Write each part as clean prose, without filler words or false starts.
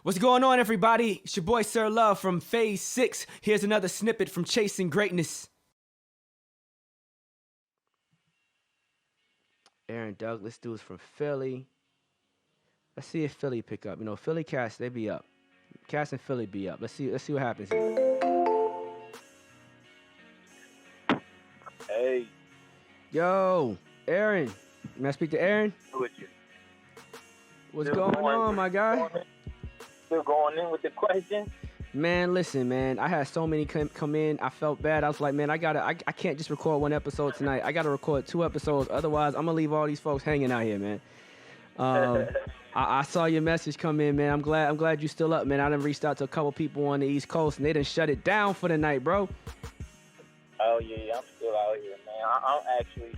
What's going on, everybody? It's your boy Sirr Love from Phase 6. Here's another snippet from Chasing Greatness. Aaron Douglas, dudes from Philly. Let's see if Philly pick up. You know, Philly cats, they be up. Cats and Philly be up. Let's see what happens here. Hey. Yo, Aaron. May I speak to Aaron? With you. What's going on, my guy? Still going in with the question? Man, listen, man. I had so many come in. I felt bad. I was like, man, I can't just record one episode tonight. I gotta record 2 episodes. Otherwise, I'm gonna leave all these folks hanging out here, man. I saw your message come in, man. I'm glad you still up, man. I done reached out to a couple people on the East Coast, and they done shut it down for the night, bro. Oh yeah, I'm still out here, man. I'm actually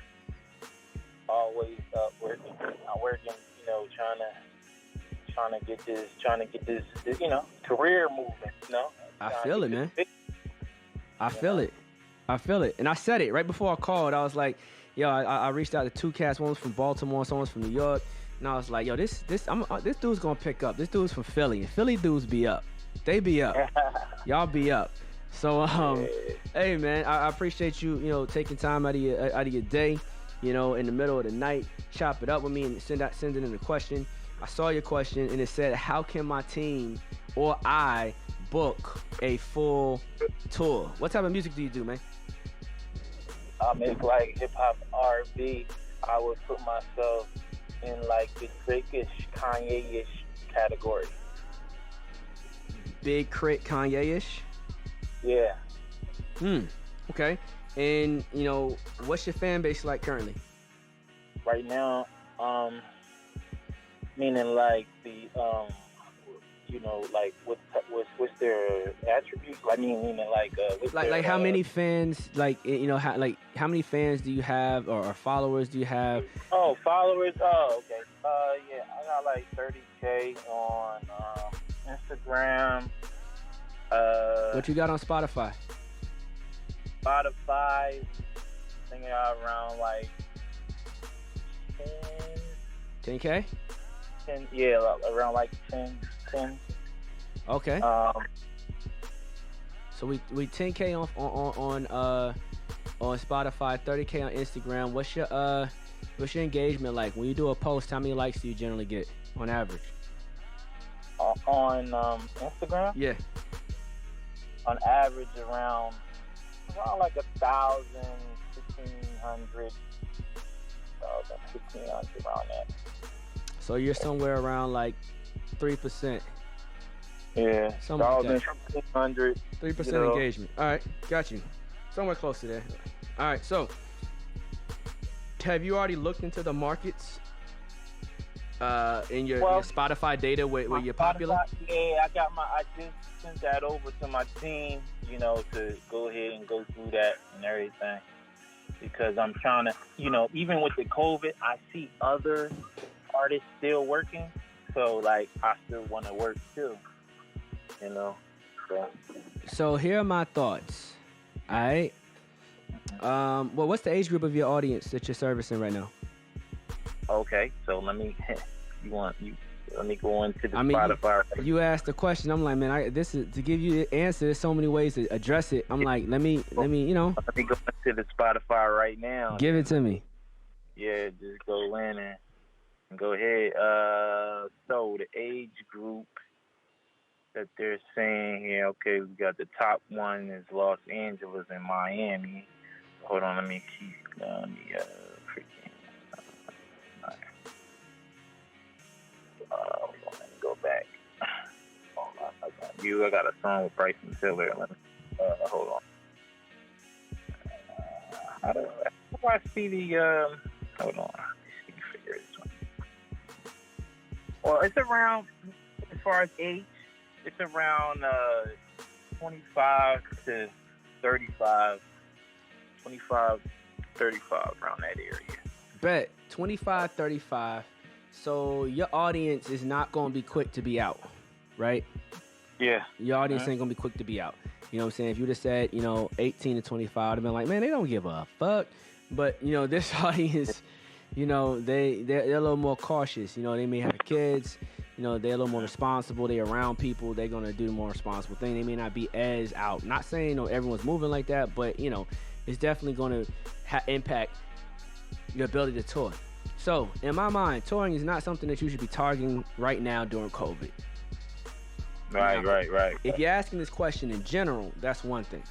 always up working. I'm working, you know, trying to get this, you know, career moving, you know. I feel it, man. I feel it. And I said it right before I called. I was like, yo, I reached out to 2 cats. One was from Baltimore, someone's from New York. And I was like, yo, this dude's gonna pick up. This dude's from Philly. And Philly dudes be up. They be up. Y'all be up. So hey man, I appreciate you, you know, taking time out of your day, you know, in the middle of the night, chop it up with me and send it in a question. I saw your question and it said, how can my team or I book a full tour? What type of music do you do, man? I make like hip hop, R&B. I would put myself in like the Drake-ish, Kanye-ish category. Big Crit, Kanye-ish? Yeah. Okay. And, you know, what's your fan base like currently? Right now, meaning like the, you know, like what's their attributes? I mean, meaning like, like how many fans, like, you know, how many fans do you have or followers do you have? Oh, followers. Oh, okay. Yeah, I got like 30K on Instagram. What you got on Spotify? Spotify, I think I got around like 10K? 10, yeah, around like 10. Okay. So we 10K on Spotify, 30K on Instagram. What's your engagement like? When you do a post, how many likes do you generally get on average? On Instagram? Yeah. On average around like 1,000, 1,500, 1,500 around that. So you're somewhere around like 3%. Yeah, something like that. 1,500. 3% engagement. All right, got you. Somewhere close to there. All right, so have you already looked into the markets in your Spotify data where you're popular? Yeah, I just sent that over to my team, you know, to go ahead and go through that and everything. Because I'm trying to, you know, even with the COVID, I see other artists still working. So, like, I still want to work too, you know. So here are my thoughts, all right? Well, what's the age group of your audience that you're servicing right now? Okay, so let me go into the Spotify. You asked the question. I'm like, man, this is to give you the answer. There's so many ways to address it. I'm like, let me, you know. Let me go into the Spotify right now. Give it to me. Yeah, just go in and go ahead. So the age group that they're saying here, okay, we got the top one is Los Angeles and Miami. Hold on, let me go back. I got a song with Bryson Tiller. Let me, hold on. How do I see the, hold on. Let me figure this one. Well, it's around, as far as age, it's around 25 to 35. 25, 35, around that area. Bet. 25, 35. So your audience is not going to be quick to be out, right? Yeah. Your audience ain't going to be quick to be out. You know what I'm saying? If you just said, you know, 18 to 25, I'd have been like, man, they don't give a fuck. But, you know, this audience, you know, they're a little more cautious. You know, they may have kids. they're a little more responsible. They're around people. They're gonna do the more responsible thing. They may not be as out. Not saying everyone's moving like that, but it's definitely gonna impact your ability to tour. So in my mind, touring is not something that you should be targeting right now during COVID. Right. If you're asking this question in general, that's one thing.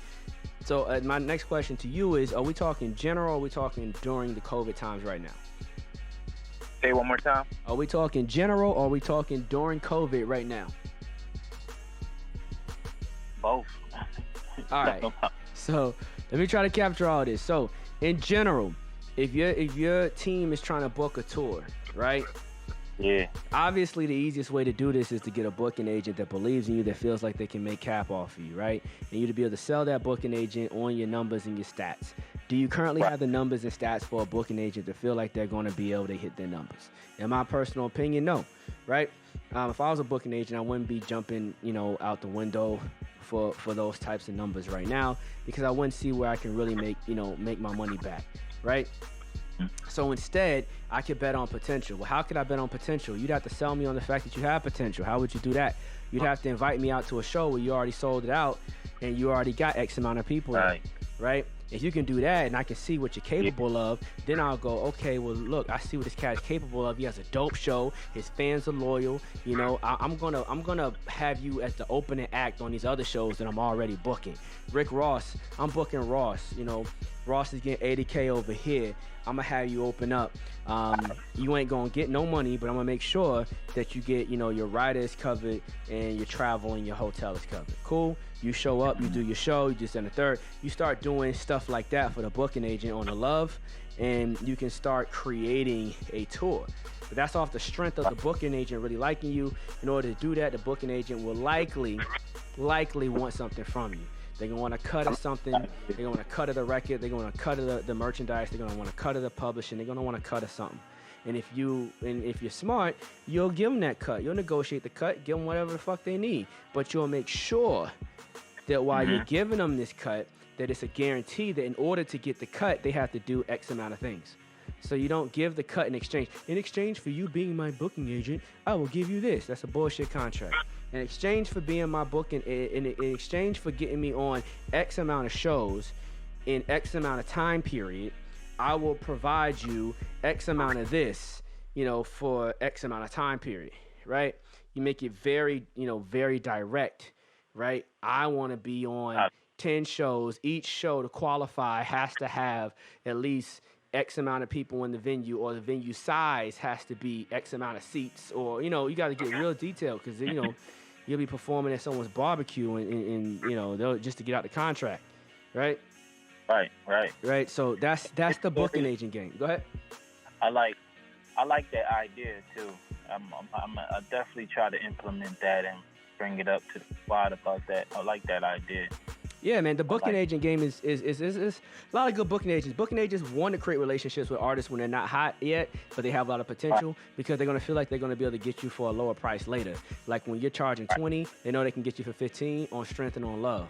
So my next question to you is: are we talking general? Or are we talking during the COVID times right now? Say one more time. Are we talking general or are we talking during COVID right now? Both. All right. So let me try to capture all this. So in general, if your team is trying to book a tour, right? Yeah. Obviously, the easiest way to do this is to get a booking agent that believes in you, that feels like they can make cap off of you, right? And you to be able to sell that booking agent on your numbers and your stats. Do you currently have the numbers and stats for a booking agent to feel like they're going to be able to hit their numbers? In my personal opinion, no, right? If I was a booking agent, I wouldn't be jumping, out the window for those types of numbers right now, because I wouldn't see where I can really make my money back, right? So instead, I could bet on potential. Well, how could I bet on potential? You'd have to sell me on the fact that you have potential. How would you do that? You'd have to invite me out to a show where you already sold it out and you already got X amount of people there, right? If you can do that and I can see what you're capable of, then I'll go, okay, well, look, I see what this cat is capable of. He has a dope show. His fans are loyal. I'm gonna have you as the opening act on these other shows that I'm already booking. Rick Ross, I'm booking Ross. Ross is getting 80K over here. I'm gonna have you open up. You ain't gonna get no money, but I'm gonna make sure that you get, your rider is covered and your travel and your hotel is covered. Cool. You show up, you do your show, you just send a third. You start doing stuff like that for the booking agent on the Love, and you can start creating a tour. But that's off the strength of the booking agent really liking you. In order to do that, the booking agent will likely want something from you. They're going to want to cut of something. They're going to want to cut of the record. They're going to cut of the merchandise. They're going to want to cut of the publishing. They're going to want to cut of something. And if you're smart, you'll give them that cut. You'll negotiate the cut, give them whatever the fuck they need. But you'll make sure that while you're giving them this cut, that it's a guarantee that in order to get the cut, they have to do X amount of things. So you don't give the cut in exchange. In exchange for you being my booking agent, I will give you this. That's a bullshit contract. In exchange for being my booking, in exchange for getting me on X amount of shows in X amount of time period, I will provide you X amount of this, for X amount of time period, right? You make it very, very direct, right? I want to be on 10 shows. Each show to qualify has to have at least X amount of people in the venue, or the venue size has to be X amount of seats, or, you got to get real detailed, because, you'll be performing at someone's barbecue and they'll just to get out the contract, right? Right. So that's the booking agent game. Go ahead. I like that idea too. I'll definitely try to implement that and bring it up to the squad about that. I like that idea. Yeah, man, the booking agent game is a lot of good booking agents. Booking agents want to create relationships with artists when they're not hot yet, but they have a lot of potential, because they're going to feel like they're going to be able to get you for a lower price later. Like when you're charging 20, they know they can get you for 15 on Strength and on Love.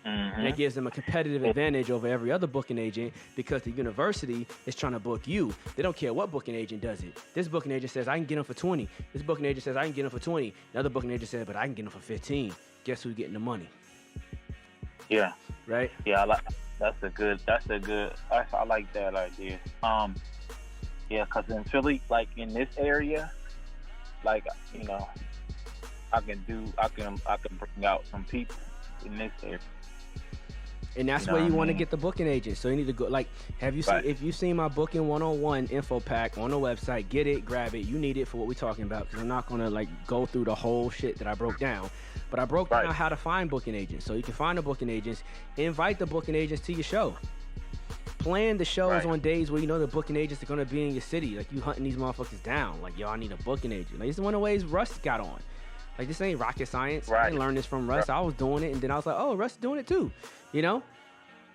And it gives them a competitive advantage over every other booking agent, because the university is trying to book you. They don't care what booking agent does it. This booking agent says, I can get them for 20. This booking agent says, I can get them for 20. Another booking agent says, but I can get them for 15. Guess who's getting the money? Yeah. Right? Yeah, I like I like that idea. Yeah, because in Philly, like in this area, like, I can bring out some people in this area. And that's where you want to get the booking agent. So you need to go, like, have you seen, if you've seen my booking 101 info pack on the website, get it, grab it. You need it for what we're talking about, because I'm not going to go through the whole shit that I broke down. But I broke down how to find booking agents. So you can find the booking agents, invite the booking agents to your show. Plan the shows on days where the booking agents are going to be in your city. Like, you hunting these motherfuckers down. Like, yo, I need a booking agent. Like, this is one of the ways Russ got on. Like, this ain't rocket science. I didn't learn this from Russ. I was doing it, and then I was like, oh, Russ is doing it too.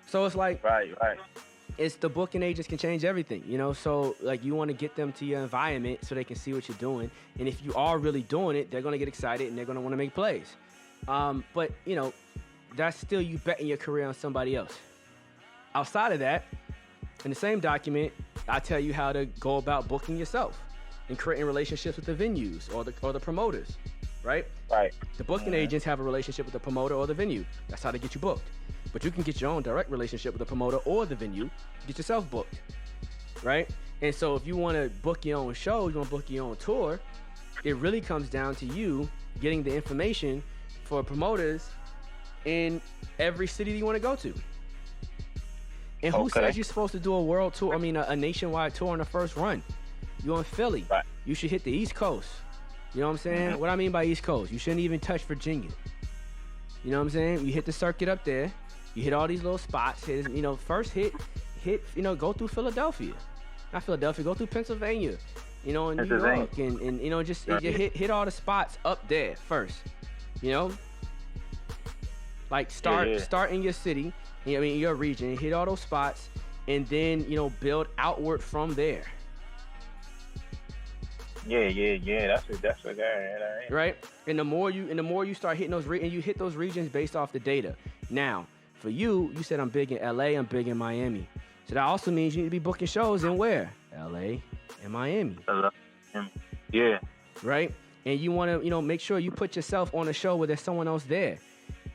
So it's like, it's the booking agents can change everything, So, like, you want to get them to your environment so they can see what you're doing. And if you are really doing it, they're going to get excited and they're going to want to make plays. But, that's still you betting your career on somebody else. Outside of that, in the same document, I tell you how to go about booking yourself. and creating relationships with the venues or the promoters, right? Right. The booking agents have a relationship with the promoter or the venue. That's how they get you booked. But you can get your own direct relationship with the promoter or the venue, get yourself booked, right? And so if you want to book your own show, you want to book your own tour, it really comes down to you getting the information for promoters in every city that you want to go to. And who says you're supposed to do a world tour? I mean, a nationwide tour on the first run. You're in Philly. Right. You should hit the East Coast. You know what I'm saying? What I mean by East Coast, you shouldn't even touch Virginia. You know what I'm saying? You hit the circuit up there. You hit all these little spots. First hit, go through Philadelphia. Not Philadelphia, go through Pennsylvania. And New York. And just hit all the spots up there first. Like start in your city, your region, hit all those spots, and then, build outward from there. Yeah. That's what that. Right? And the more you start hitting those and you hit those regions based off the data. Now, for you said I'm big in LA, I'm big in Miami. So that also means you need to be booking shows in where? LA and Miami. Yeah. Right? And you want to, make sure you put yourself on a show where there's someone else there.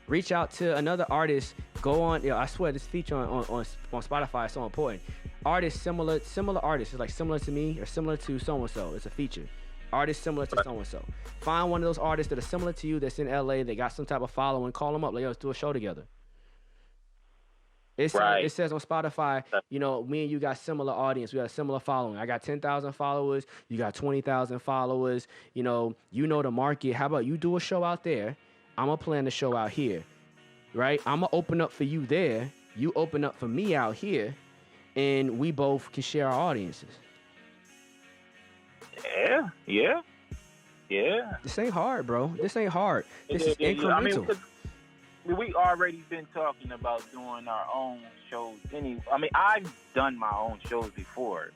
Reach out to another artist. Go on. I swear this feature on Spotify is so important. Artists similar artists. It's like similar to me or similar to so and so. It's a feature. Artists similar to so and so. Find one of those artists that are similar to you that's in LA. They got some type of following. Call them up. Like, yo, let's do a show together. It says on Spotify, me and you got similar audience. We got a similar following. I got 10,000 followers. You got 20,000 followers. You know the market. How about you do a show out there? I'm going to plan the show out here, right? I'm going to open up for you there. You open up for me out here, and we both can share our audiences. Yeah. This ain't hard, bro. This ain't hard. This is incremental. We already been talking about doing our own shows. I've done my own shows before,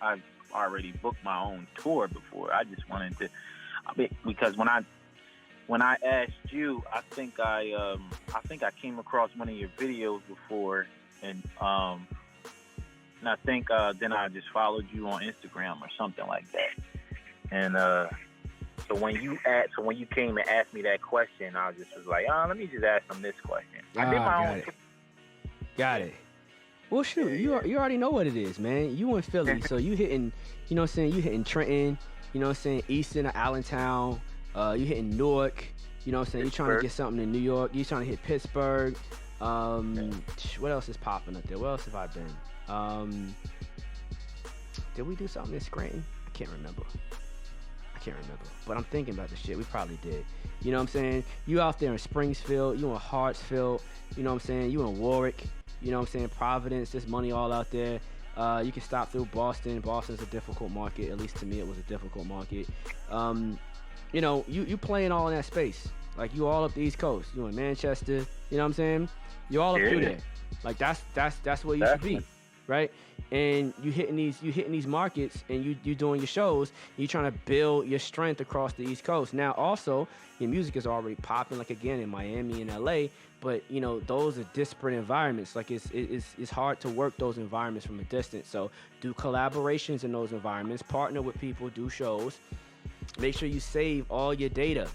I've already booked my own tour before. I just wanted to, because when I asked you, I think I came across one of your videos before, and I think then I just followed you on Instagram or something like that. And so when you came and asked me that question, I was like, let me just ask them this question. I did my own. Got it. Well, shoot, you already know what it is, man. You in Philly, so you hitting, you hitting Trenton, Easton or Allentown. You hitting Newark, you trying to get something in New York. You trying to hit Pittsburgh. What else is popping up there? Where else have I been? Did we do something in Scranton? I can't remember. But I'm thinking about the shit. We probably did. You know what I'm saying? You out there in Springfield, you in Hartsfield, you know what I'm saying? You in Warwick, you know what I'm saying? Providence, there's money all out there. You can stop through Boston. Boston's a difficult market. At least to me, it was a difficult market. You playing all in that space. Like, you all up the East Coast. You in Manchester, you know what I'm saying? You all up through there. Like, that's where you should be, right? And you hitting these markets, and you doing your shows. You trying to build your strength across the East Coast. Now, also, your music is already popping, like, again, in Miami and LA. But those are disparate environments. Like, it's hard to work those environments from a distance. So do collaborations in those environments. Partner with people. Do shows. Make sure you save all your data.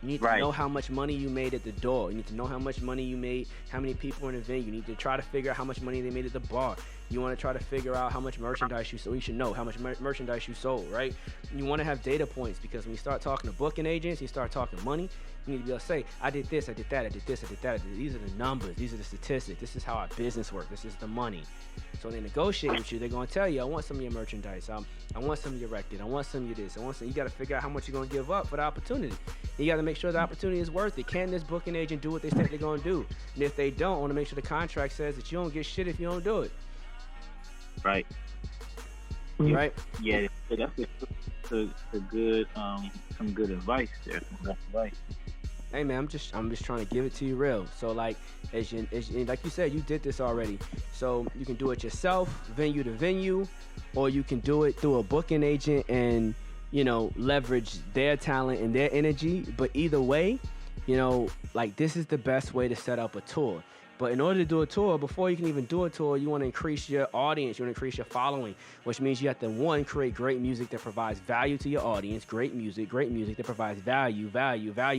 You need to know how much money you made at the door. You need to know how much money you made, how many people were in the venue. You need to try to figure out how much money they made at the bar. You want to try to figure out how much merchandise you sold. You should know how much merchandise you sold, right? You want to have data points, because when you start talking to booking agents, you start talking money, you need to be able to say, I did this, I did that, I did this, I did that. These are the numbers. These are the statistics. This is how our business works. This is the money. So when they negotiate with you, they're going to tell you, I want some of your merchandise. I want some of your record. I want some of your this. You got to figure out how much you're going to give up for the opportunity. You got to make sure the opportunity is worth it. Can this booking agent do what they say they're going to do? And if they don't, I want to make sure the contract says that you don't get shit if you don't do it. Right. Right? Yeah, that's a good, some good advice there. Hey man, I'm just trying to give it to you real. So like like you said, you did this already. So you can do it yourself, venue to venue, or you can do it through a booking agent and leverage their talent and their energy. But either way, like, this is the best way to set up a tour. But in order to do a tour, before you can even do a tour, you want to increase your audience. You want to increase your following, which means you have to, one, create great music that provides value to your audience. Great music that provides value,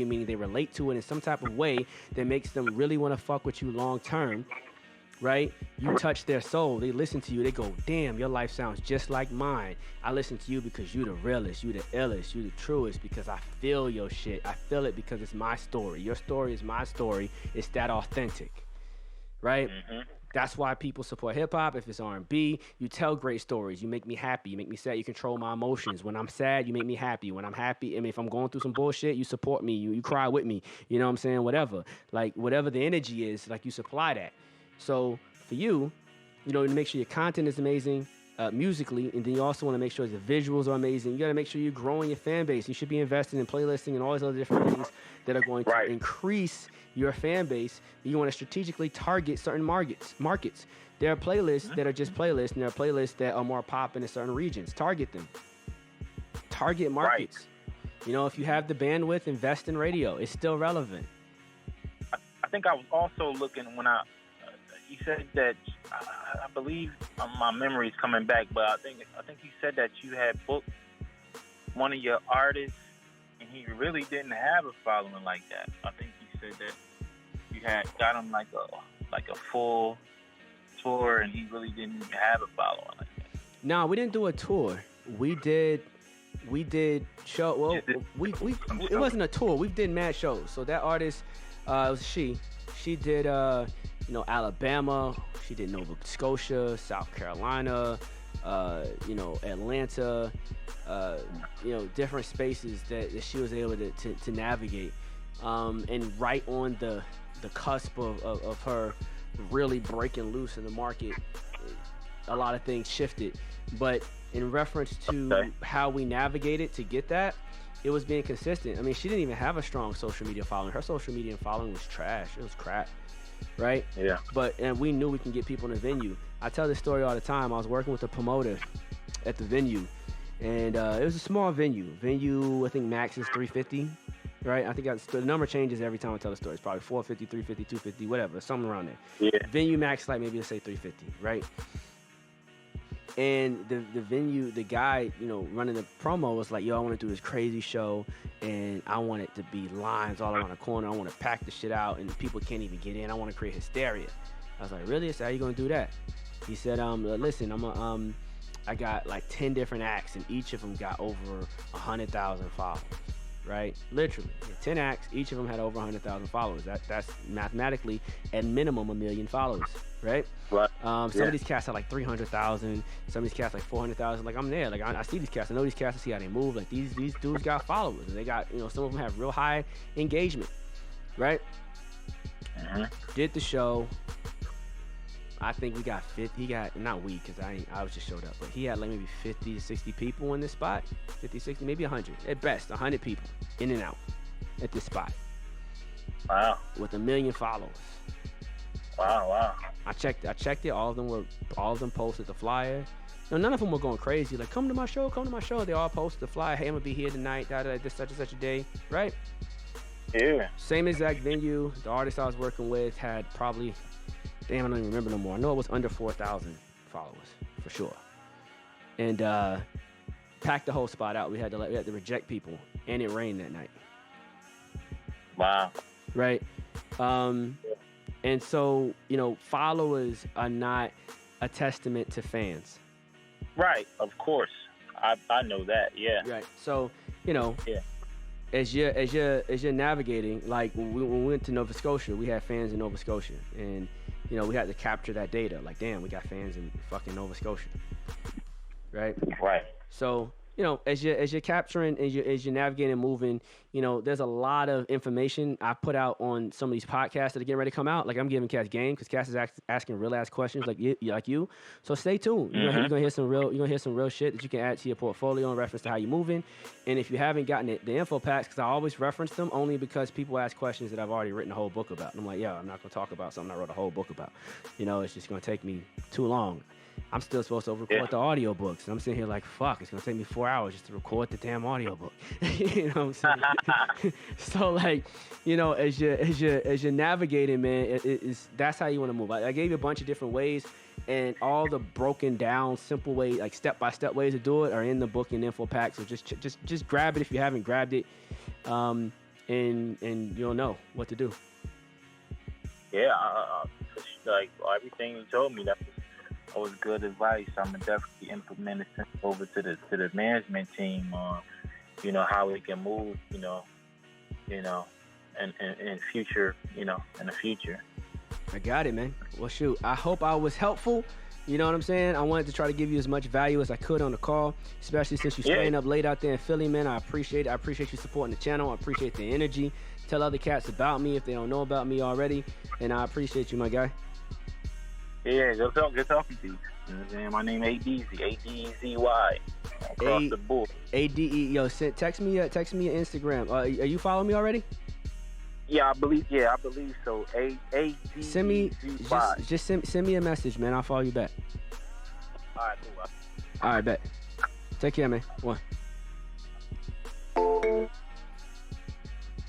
meaning they relate to it in some type of way that makes them really want to fuck with you long term, right? You touch their soul. They listen to you. They go, damn, your life sounds just like mine. I listen to you because you the realest, you the illest, you the truest, because I feel your shit. I feel it because it's my story. Your story is my story. It's that authentic. Right? Mm-hmm. That's why people support hip-hop. If it's R&B, you tell great stories. You make me happy. You make me sad. You control my emotions. When I'm sad, you make me happy. When I'm happy, I mean, if I'm going through some bullshit, you support me. You cry with me. You know what I'm saying? Whatever. Like, whatever the energy is, like, you supply that. So, for you, you know, to make sure your content is amazing musically, and then you also want to make sure the visuals are amazing. You got to make sure you're growing your fan base. You should be investing in playlisting and all these other different things that are going to increase your fan base. You want to strategically target certain markets. There are playlists that are just playlists, and there are playlists that are more popping in certain regions. Target them. Target markets. You know, if you have the bandwidth, invest in radio. It's still relevant. I think I was also looking when you said that, I believe my memory is coming back, but I think you said that you had booked one of your artists, and he really didn't have a following like that. I think you said that you had got him like a full tour, and he really didn't have a following like that. No, we didn't do a tour. We did show. Well, it wasn't a tour. We did mad shows. So that artist, it was she. She did. Alabama, she did Nova Scotia, South Carolina, Atlanta, different spaces that she was able to navigate. And right on the cusp of her really breaking loose in the market, a lot of things shifted. But in reference to how we navigated to get that, it was being consistent. I mean, she didn't even have a strong social media following. Her social media following was trash. It was crap. Right? Yeah. And we knew we can get people in the venue. I tell this story all the time. I was working with a promoter at the venue, and it was a small venue. I think max is 350, right? I think the number changes every time I tell the story. It's probably 450, 350, 250, whatever, something around there. Yeah. Venue max, like maybe let's say 350, right? And the venue, the guy, running the promo was like, yo, I want to do this crazy show, and I want it to be lines all around the corner. I want to pack the shit out, and people can't even get in. I want to create hysteria. I was like, really? I said, how you going to do that? He said, listen, I got like 10 different acts, and each of them got over 100,000 followers, right? Literally. 10 acts, each of them had over 100,000 followers. That's mathematically, at minimum, 1 million followers. Right? Some of these cats have like 300,000. Some of these cats like 400,000. Like, I'm there. Like, I see these cats. I know these cats. I see how they move. Like, these dudes got followers. And they got, some of them have real high engagement. Right? Mm-hmm. Did the show. I think we got 50. He got, not we, because I was just showed up. But he had like maybe 50 to 60 people in this spot. 50, 60, maybe 100. At best, 100 people in and out at this spot. Wow. With 1 million followers. Wow. I checked it. All of them posted the flyer. None of them were going crazy. Like, come to my show. They all posted the flyer. Hey, I'm gonna be here tonight. This such and such a day. Right? Yeah. Same exact venue. The artist I was working with had probably, I don't even remember no more. I know it was under 4,000 followers for sure. And packed the whole spot out. We had to reject people, and it rained that night. Wow. Right. And so, followers are not a testament to fans. Right, of course. I know that, yeah. Right. So, as you're navigating, like when we went to Nova Scotia, we had fans in Nova Scotia. And, we had to capture that data. Like, damn, we got fans in fucking Nova Scotia. Right? Right. So, as you're capturing, as you're navigating and moving, there's a lot of information I put out on some of these podcasts that are getting ready to come out. Like, I'm giving Cass game because Cass is asking real ass questions like you. So stay tuned. You're gonna hear some real shit that you can add to your portfolio in reference to how you're moving. And if you haven't gotten the info packs, because I always reference them only because people ask questions that I've already written a whole book about. And I'm like, I'm not gonna talk about something I wrote a whole book about. It's just gonna take me too long. I'm still supposed to record the audiobooks. And I'm sitting here like, fuck, it's going to take me 4 hours just to record the damn audiobook. You know what I'm saying? So, like, you know, as you're navigating, man, that's how you want to move. I gave you a bunch of different ways, and all the broken down, simple ways, like step-by-step ways to do it are in the book and info pack. So just grab it if you haven't grabbed it, and you'll know what to do. Yeah, like everything you told me, that was good advice. I'm gonna definitely implement it over to the management team on, you know, how we can move, in future, in the future. I got it, man. Well, shoot, I hope I was helpful. You know what I'm saying? I wanted to try to give you as much value as I could on the call, especially since you're staying up late out there in Philly, man. I appreciate it. I appreciate you supporting the channel. I appreciate the energy. Tell other cats about me if they don't know about me already, and I appreciate you, my guy. Yeah, good talking to you. You know what I'm saying? My name ADZ, ADZY. Across the board. ADE, yo, text me your Instagram. Are you following me already? Yeah, I believe so. ADZY. Send me a message, man. I'll follow you back. All right, cool. All right, bet. Take care, man. One.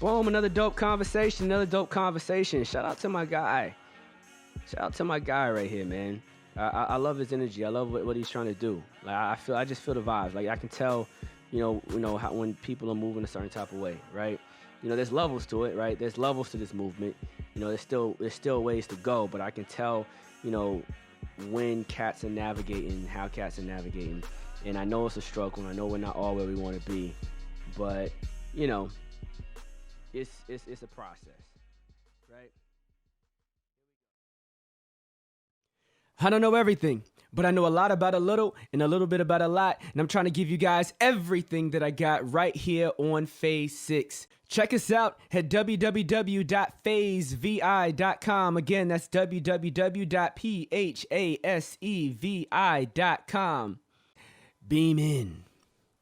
Boom, another dope conversation. Shout out to my guy. Right here, man. I love his energy. I love what he's trying to do. Like I just feel the vibes. Like I can tell, you know how when people are moving a certain type of way, right? You know, there's levels to it, right? There's levels to this movement. You know, there's still ways to go, but I can tell, you know, when cats are navigating, how cats are navigating. And I know it's a struggle, and I know we're not all where we want to be, but you know, it's a process, right? I don't know everything, but I know a lot about a little and a little bit about a lot, and I'm trying to give you guys everything that I got right here on Phase 6. Check us out at www.phasevi.com. Again, that's www.phasevi.com. Beam in.